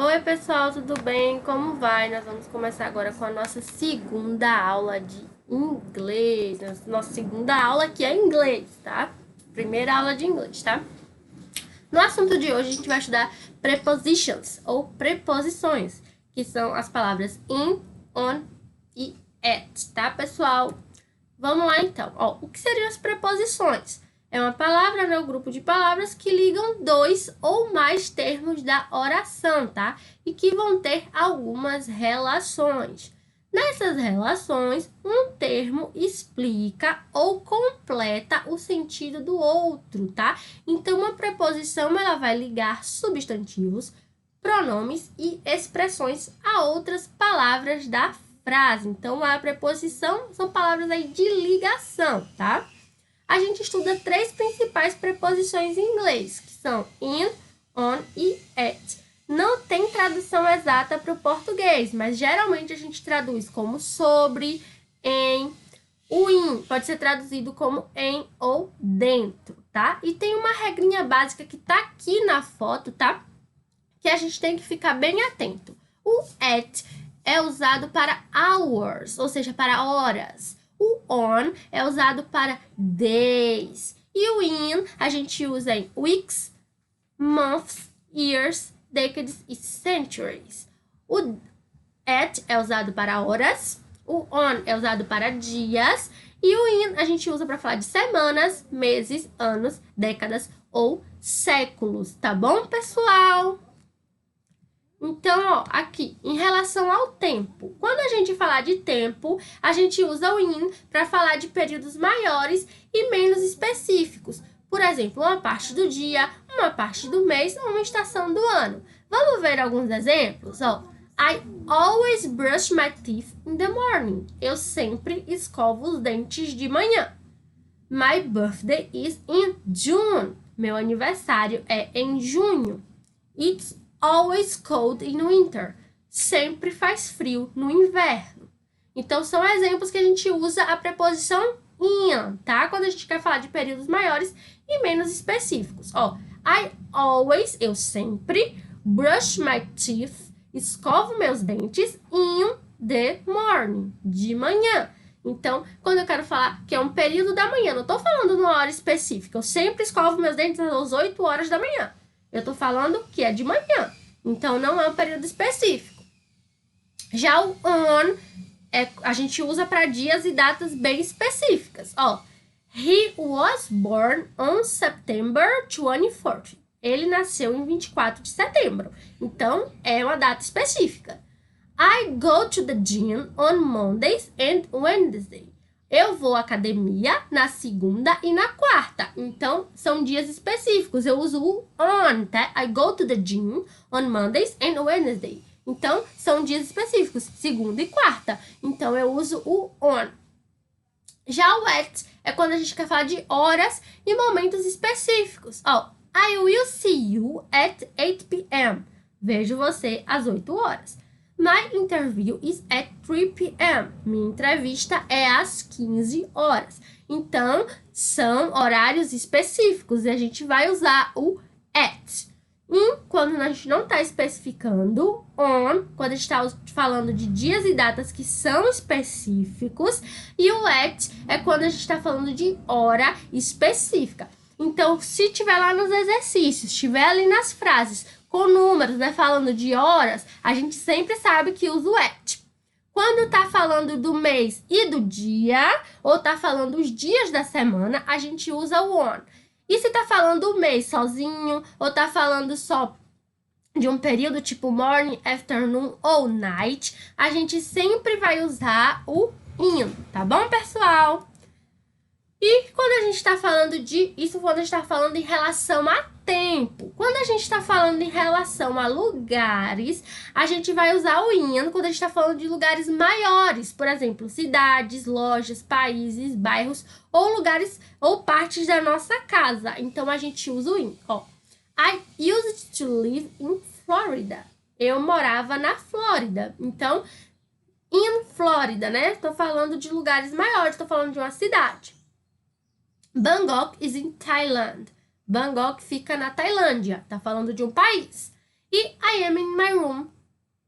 Oi, pessoal, tudo bem? Como vai? Nós vamos começar agora com a nossa segunda aula de inglês. Nossa segunda aula que é inglês, tá? Primeira aula de inglês, tá? No assunto de hoje, a gente vai estudar prepositions, ou preposições, que são as palavras in, on e at, tá, pessoal? Vamos lá, então. Ó, o que seriam as preposições? É uma palavra, né? Um grupo de palavras que ligam dois ou mais termos da oração, tá? E que vão ter algumas relações. Nessas relações, um termo explica ou completa o sentido do outro, tá? Então, uma preposição ela vai ligar substantivos, pronomes e expressões a outras palavras da frase. Então, a preposição são palavras aí de ligação, tá? A gente estuda três principais preposições em inglês, que são in, on e at. Não tem tradução exata para o português, mas geralmente a gente traduz como sobre, em. O in pode ser traduzido como em ou dentro, tá? E tem uma regrinha básica que tá aqui na foto, tá? Que a gente tem que ficar bem atento. O at é usado para hours, ou seja, para horas. O on é usado para days. E o in a gente usa em weeks, months, years, decades e centuries. O at é usado para horas, o on é usado para dias e o in a gente usa para falar de semanas, meses, anos, décadas ou séculos, tá bom, pessoal? Então, ó, aqui, em relação ao tempo. Quando a gente falar de tempo, a gente usa o in para falar de períodos maiores e menos específicos. Por exemplo, uma parte do dia, uma parte do mês ou uma estação do ano. Vamos ver alguns exemplos? Ó, I always brush my teeth in the morning. Eu sempre escovo os dentes de manhã. My birthday is in June. Meu aniversário é em junho. It's always cold in winter. Sempre faz frio no inverno. Então, são exemplos que a gente usa a preposição in, tá? Quando a gente quer falar de períodos maiores e menos específicos. Ó, I always, eu sempre, brush my teeth, escovo meus dentes in the morning, de manhã. Então, quando eu quero falar que é um período da manhã, não tô falando numa hora específica. Eu sempre escovo meus dentes às 8 horas da manhã. Eu tô falando que é de manhã. Então, não é um período específico. Já o on, a gente usa para dias e datas bem específicas. Ó, he was born on September 24th. Ele nasceu em 24 de setembro. Então, é uma data específica. I go to the gym on Mondays and Wednesdays. Eu vou à academia na segunda e na quarta. Então, são dias específicos. Eu uso o on, tá? I go to the gym on Mondays and Wednesdays. Então, são dias específicos, segunda e quarta. Então, eu uso o on. Já o at é quando a gente quer falar de horas e momentos específicos. Ó, I will see you at 8 p.m. Vejo você às 8 horas. My interview is at 3 p.m. Minha entrevista é às 15 horas. Então, são horários específicos e a gente vai usar o at. Quando a gente não está especificando, on, quando a gente está falando de dias e datas que são específicos, e o at é quando a gente está falando de hora específica. Então, se tiver lá nos exercícios, tiver ali nas frases, com números, né, falando de horas, a gente sempre sabe que usa o at. Quando tá falando do mês e do dia, ou tá falando os dias da semana, a gente usa o on. E se tá falando o mês sozinho, ou tá falando só de um período tipo morning, afternoon ou night, a gente sempre vai usar o in, tá bom, pessoal? E quando a gente está falando quando a gente está falando em relação a tempo. Quando a gente está falando em relação a lugares, a gente vai usar o in quando a gente está falando de lugares maiores, por exemplo, cidades, lojas, países, bairros ou lugares ou partes da nossa casa. Então a gente usa o in. Ó, I used to live in Florida. Eu morava na Flórida. Então, in Florida, né? Estou falando de lugares maiores, estou falando de uma cidade. Bangkok is in Thailand. Bangkok fica na Tailândia. Tá falando de um país. E I am in my room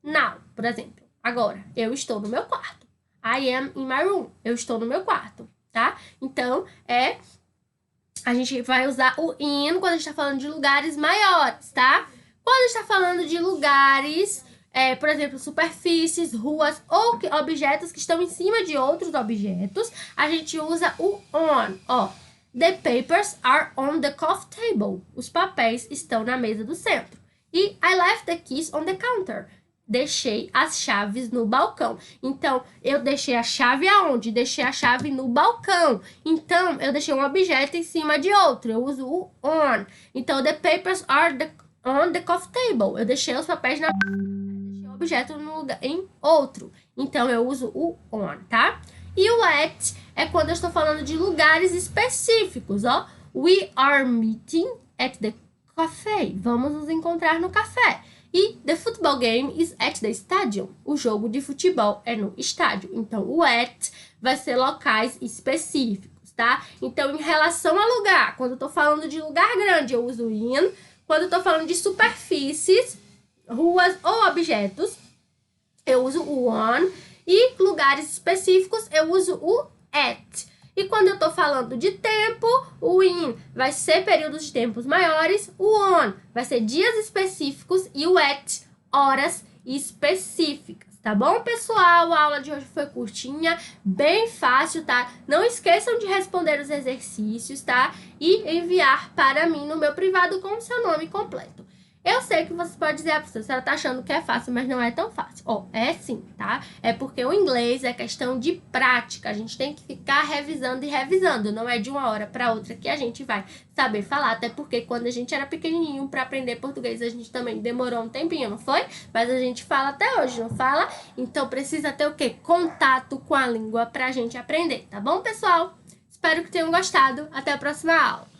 now, por exemplo. Agora, eu estou no meu quarto. I am in my room. Eu estou no meu quarto, tá? Então, a gente vai usar o in quando a gente tá falando de lugares maiores, tá? Quando a gente tá falando de lugares, por exemplo, superfícies, ruas ou objetos que estão em cima de outros objetos, a gente usa o on, ó. The papers are on the coffee table. Os papéis estão na mesa do centro. E I left the keys on the counter. Deixei as chaves no balcão. Então, eu deixei a chave aonde? Deixei a chave no balcão. Então, eu deixei um objeto em cima de outro. Eu uso o on. Então, the papers are on the coffee table. Eu deixei os papéis na... Deixei o objeto no lugar, em outro. Então, eu uso o on, tá? E o at é quando eu estou falando de lugares específicos, ó. We are meeting at the cafe. Vamos nos encontrar no café. E the football game is at the stadium. O jogo de futebol é no estádio. Então, o at vai ser locais específicos, tá? Então, em relação a lugar, quando eu tô falando de lugar grande, eu uso in. Quando eu tô falando de superfícies, ruas ou objetos, eu uso o on. E lugares específicos, eu uso o at. E quando eu tô falando de tempo, o in vai ser períodos de tempos maiores, o on vai ser dias específicos e o at, horas específicas, tá bom, pessoal? A aula de hoje foi curtinha, bem fácil, tá? Não esqueçam de responder os exercícios, tá? E enviar para mim no meu privado com o seu nome completo. Eu sei que você pode dizer, você tá achando que é fácil, mas não é tão fácil. É sim, tá? É porque o inglês é questão de prática. A gente tem que ficar revisando e revisando. Não é de uma hora para outra que a gente vai saber falar. Até porque quando a gente era pequenininho para aprender português, a gente também demorou um tempinho, não foi? Mas a gente fala até hoje, não fala? Então precisa ter o quê? Contato com a língua pra gente aprender, tá bom, pessoal? Espero que tenham gostado. Até a próxima aula.